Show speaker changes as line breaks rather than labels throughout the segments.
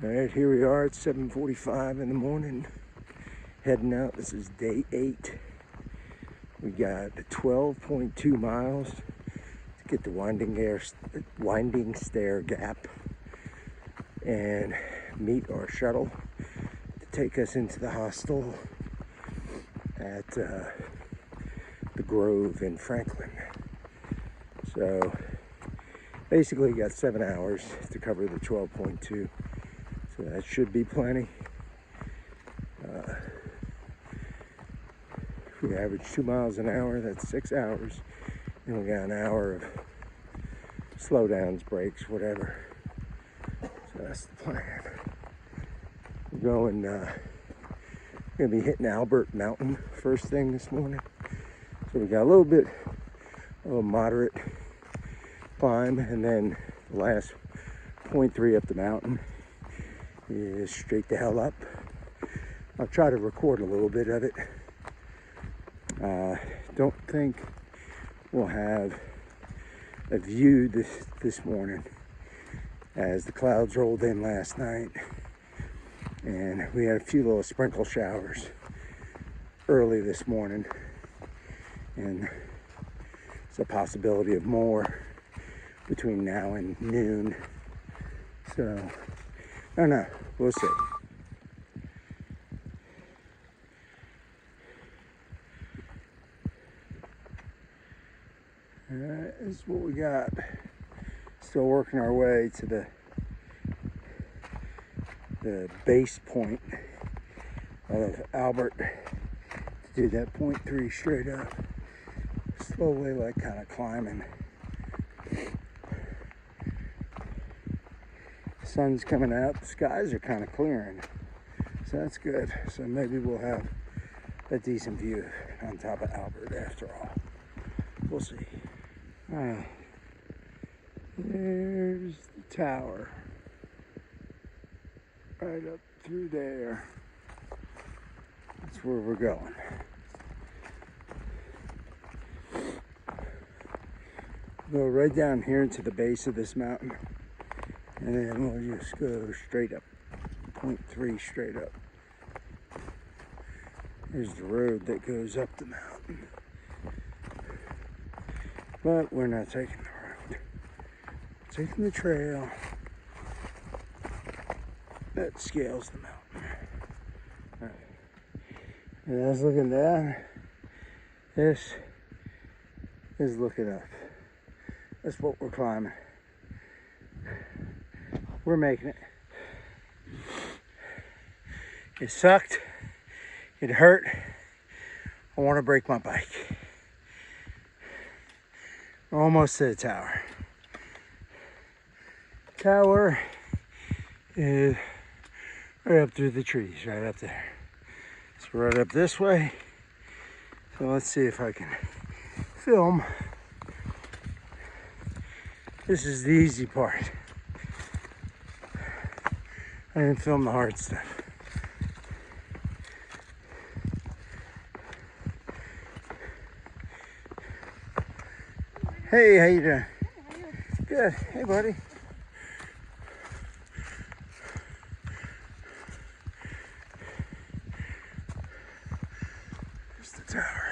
All right, here we are at 7:45 in the morning, heading out. This is day 8. We got 12.2 miles to get the winding stair gap and meet our shuttle to take us into the hostel at the Grove in Franklin. So basically got 7 hours to cover the 12.2. So that should be plenty. If we average 2 miles an hour, that's 6 hours. And we got an hour of slow downs, breaks, whatever. So that's the plan. We're going, gonna be hitting Albert Mountain first thing this morning. So we got a little bit of a moderate climb, and then the last 0.3 up the mountain is straight the hell up. I'll try to record a little bit of it. Don't think we'll have a view this morning, as the clouds rolled in last night and we had a few little sprinkle showers early this morning, and it's a possibility of more between now and noon. So I don't know, we'll see. Alright, this is what we got. Still working our way to the base point of Albert to do that 0.3 straight up. Slowly, like, kind of climbing. Sun's coming out, the skies are kind of clearing, so that's good. So maybe we'll have a decent view on top of Albert after all. We'll see. Alright, there's the tower, right up through there. That's where we're going. Go right down here to the base of this mountain, and then we'll just go straight up, 0.3 straight up. There's the road that goes up the mountain. But we're not taking the road. We're taking the trail that scales the mountain. Right. And that's looking down. This is looking up. That's what we're climbing. We're making it. It sucked. It hurt. I want to break my bike. We're almost to the tower. Tower is right up through the trees, right up there. It's right up this way. So let's see if I can film. This is the easy part. I didn't film the hard stuff. Hey, how you doing?
How are you?
Good. Hey, buddy. There's the tower.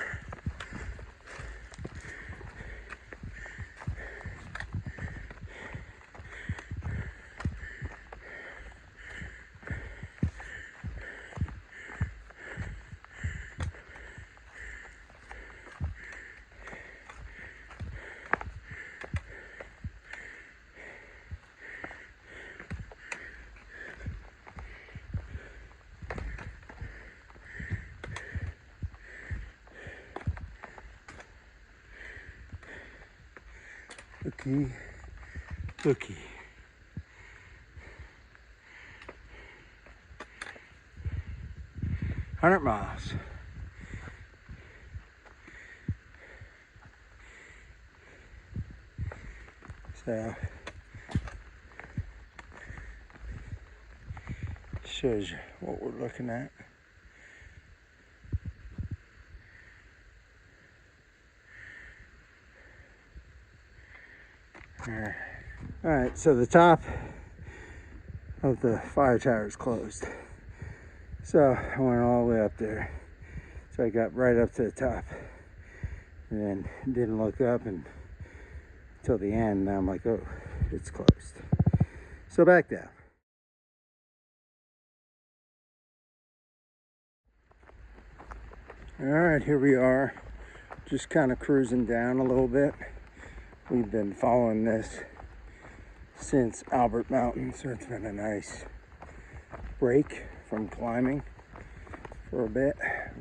Looky. 100 miles. So shows you what we're looking at. All right, so the top of the fire towers closed. So I went all the way up there. So I got right up to the top and then didn't look up until the end. Now I'm like, oh, it's closed. So back down. All right, here we are, just kind of cruising down a little bit. We've been following this since Albert Mountain, so it's been a nice break from climbing for a bit.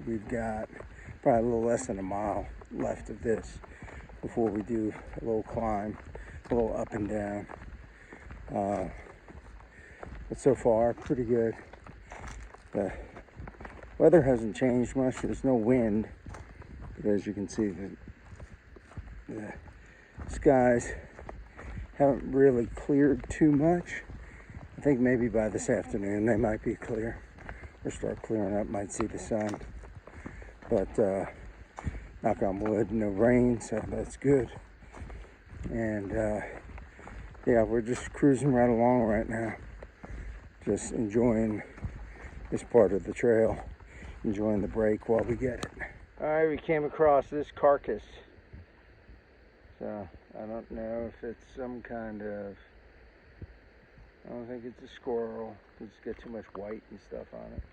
We've got probably a little less than a mile left of this before we do a little climb, a little up and down. But so far, pretty good. The weather hasn't changed much. There's no wind, but as you can see, the skies haven't really cleared too much. I think maybe by this afternoon they might be clear or start clearing up. Might see the sun, but knock on wood, no rain, so that's good. And yeah, we're just cruising right along right now, just enjoying this part of the trail, enjoying the break while we get it. All right, we came across this carcass. So I don't know if it's some kind of, I don't think it's a squirrel. It's got too much white and stuff on it,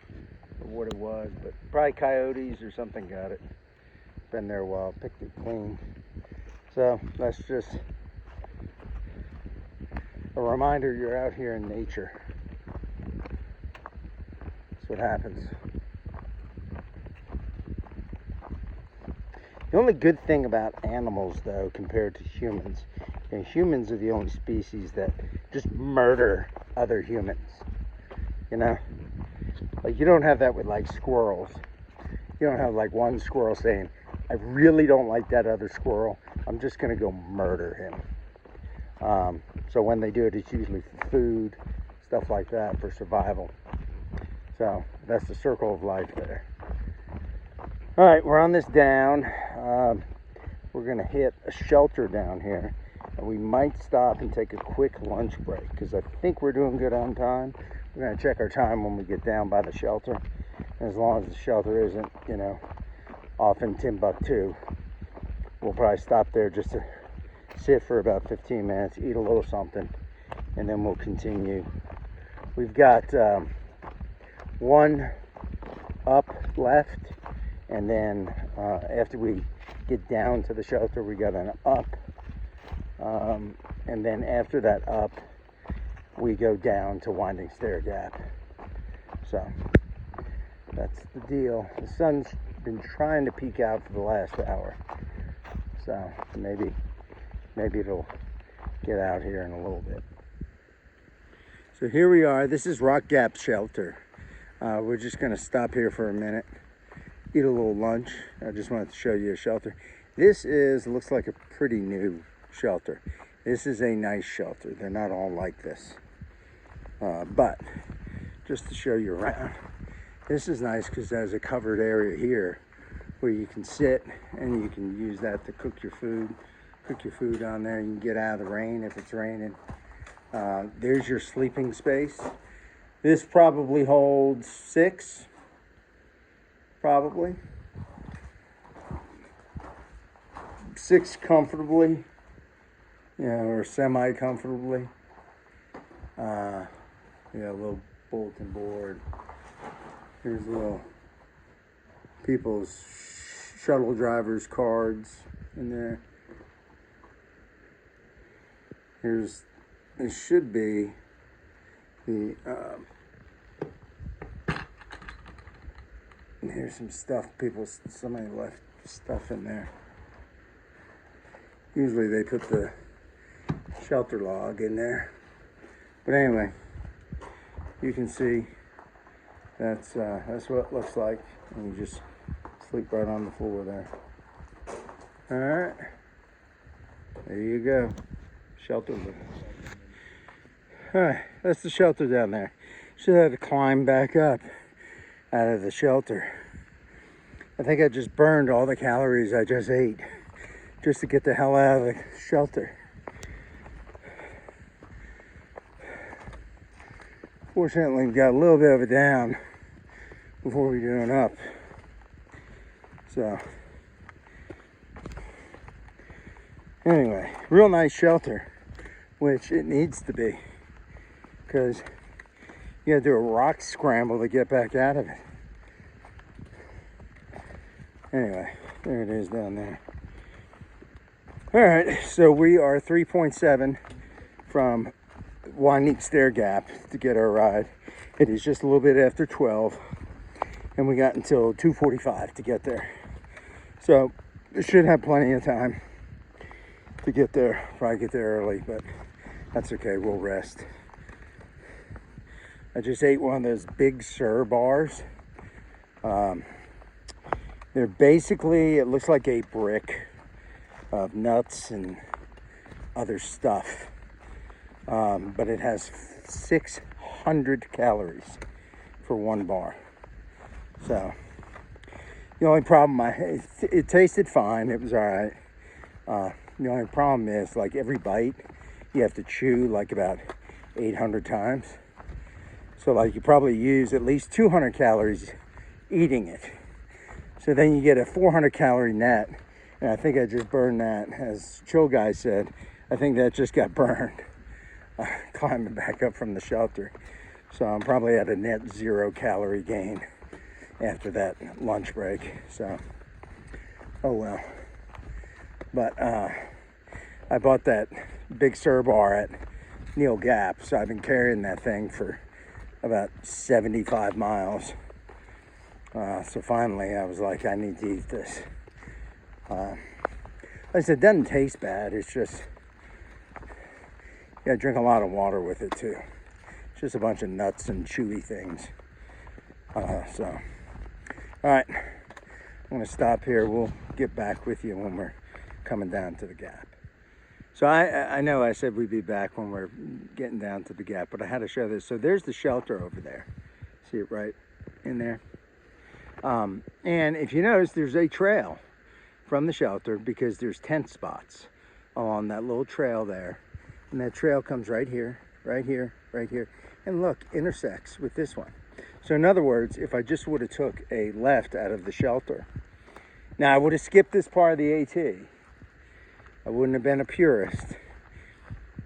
or what it was, but probably coyotes or something got it. Been there a while, picked it clean. So that's just a reminder you're out here in nature. That's what happens. The only good thing about animals, though, compared to humans, and humans are the only species that just murder other humans. You know? Like, you don't have that with, like, squirrels. You don't have, like, one squirrel saying, I really don't like that other squirrel. I'm just going to go murder him. So when they do it, it's usually for food, stuff like that, for survival. So that's the circle of life there. All right, we're on this down. We're gonna hit a shelter down here, and we might stop and take a quick lunch break because I think we're doing good on time. We're gonna check our time when we get down by the shelter. And as long as the shelter isn't, you know, off in Timbuktu, we'll probably stop there just to sit for about 15 minutes, eat a little something, and then we'll continue. We've got one up left, and then after we get down to the shelter, we got an up, and then after that up, we go down to Winding Stair Gap. So that's the deal. The sun's been trying to peek out for the last hour, so maybe it'll get out here in a little bit. So here we are. This is Rock Gap Shelter. We're just gonna stop here for a minute, eat a little lunch. I just wanted to show you a shelter. This looks like a pretty new shelter. This is a nice shelter. They're not all like this. But just to show you around, this is nice because there's a covered area here where you can sit and you can use that to cook your food. Cook your food on there. You can get out of the rain if it's raining. There's your sleeping space. This probably holds 6, probably. 6 comfortably, you know, or semi-comfortably. Yeah, a little bulletin board. Here's little people's shuttle drivers' cards in there. It should be the, here's some stuff, somebody left stuff in there. Usually they put the shelter log in there. But anyway, you can see that's what it looks like. And you just sleep right on the floor there. All right, there you go, shelter. All right, that's the shelter down there. Should have to climb back up out of the shelter. I think I just burned all the calories I just ate just to get the hell out of the shelter. Fortunately, we've got a little bit of it down before we do an up. So, anyway, real nice shelter, which it needs to be, because you gotta do a rock scramble to get back out of it. Anyway, there it is down there. All right, so we are 3.7 from Winding Stair Gap to get our ride. It is just a little bit after 12, and we got until 2:45 to get there. So we should have plenty of time to get there. Probably get there early, but that's okay, we'll rest. I just ate one of those big Stair bars. They're basically, it looks like a brick of nuts and other stuff. But it has 600 calories for one bar. So the only problem, it tasted fine, it was all right. The only problem is, like, every bite you have to chew like about 800 times. So like you probably use at least 200 calories eating it. So then you get a 400 calorie net. And I think I just burned that. As Chill Guy said, I think that just got burned. Climbing back up from the shelter. So I'm probably at a net 0 calorie gain after that lunch break. So, oh well. But I bought that big Stair bar at Neil Gap. So I've been carrying that thing for about 75 miles. So finally I was like, I need to eat this. Like I said, it doesn't taste bad. It's just, you gotta drink a lot of water with it too. It's just a bunch of nuts and chewy things. So, all right, I'm gonna stop here. We'll get back with you when we're coming down to the Gap. So I know I said we'd be back when we're getting down to the Gap, but I had to show this. So there's the shelter over there. See it right in there? And if you notice, there's a trail from the shelter because there's tent spots along that little trail there. And that trail comes right here, right here, right here. And look, intersects with this one. So in other words, if I just would have took a left out of the shelter, now I would have skipped this part of the AT. I wouldn't have been a purist,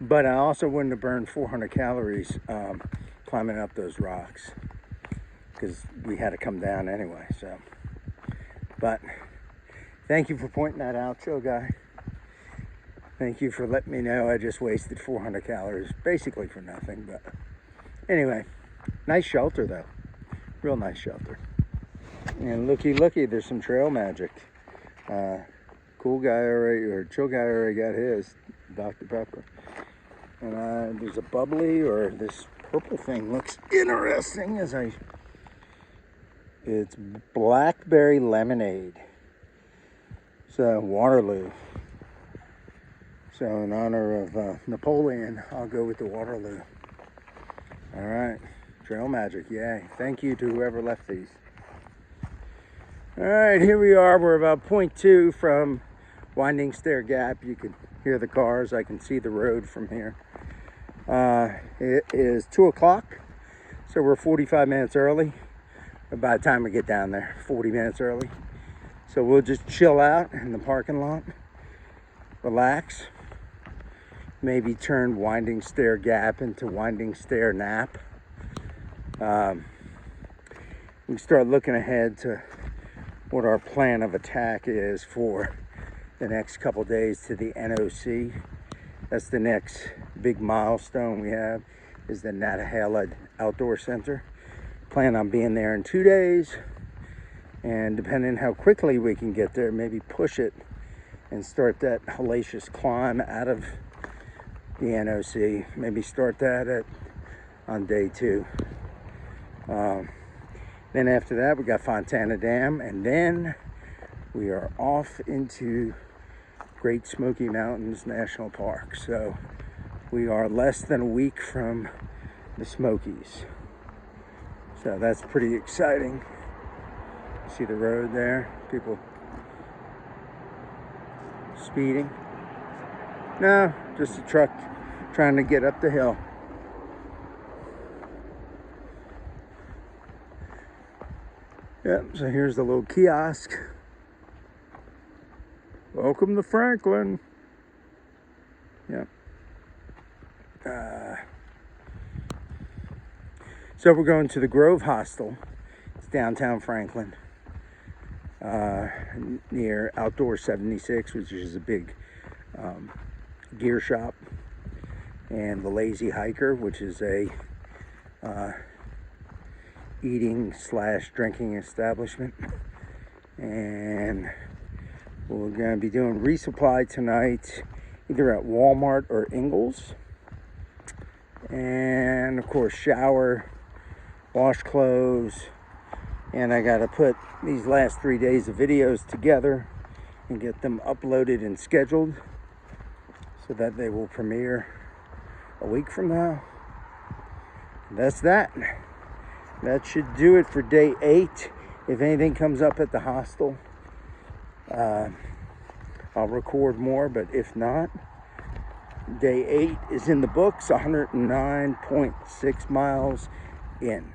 but I also wouldn't have burned 400 calories climbing up those rocks, because we had to come down anyway. So, but thank you for pointing that out, Chill Guy. Thank you for letting me know I just wasted 400 calories, basically for nothing. But anyway, nice shelter though, real nice shelter. And looky, there's some trail magic. Cool guy already, or Chill Guy already got his, Dr. Pepper. And there's a bubbly, or this purple thing looks interesting as it's blackberry lemonade. So Waterloo. So in honor of Napoleon, I'll go with the Waterloo. All right, trail magic, yay. Thank you to whoever left these. All right, here we are. We're about 0.2 from Winding Stair Gap. You can hear the cars. I can see the road from here. It is 2 o'clock, so we're 45 minutes early. By the time we get down there, 40 minutes early. So we'll just chill out in the parking lot, relax, maybe turn Winding Stair Gap into Winding Stair Nap. We can start looking ahead to what our plan of attack is for the next couple days to the NOC. That's the next big milestone we have, is the Nantahala Outdoor Center. Plan on being there in 2 days, and depending how quickly we can get there, maybe push it and start that hellacious climb out of the NOC. Maybe start that on day 2. Then after that, we got Fontana Dam, and then we are off into Great Smoky Mountains National Park. So we are less than a week from the Smokies. So that's pretty exciting. See the road there? People speeding. No, just a truck trying to get up the hill. Yep, so here's the little kiosk. Welcome to Franklin. Yep. So we're going to the Grove Hostel. It's downtown Franklin, near Outdoor 76, which is a big gear shop, and the Lazy Hiker, which is a eating / drinking establishment. And we're going to be doing resupply tonight, either at Walmart or Ingles. And of course, shower, wash clothes, and I got to put these last 3 days of videos together and get them uploaded and scheduled so that they will premiere a week from now. That's that. That should do it for day 8. If anything comes up at the hostel, I'll record more, but if not, day 8 is in the books, 109.6 miles in.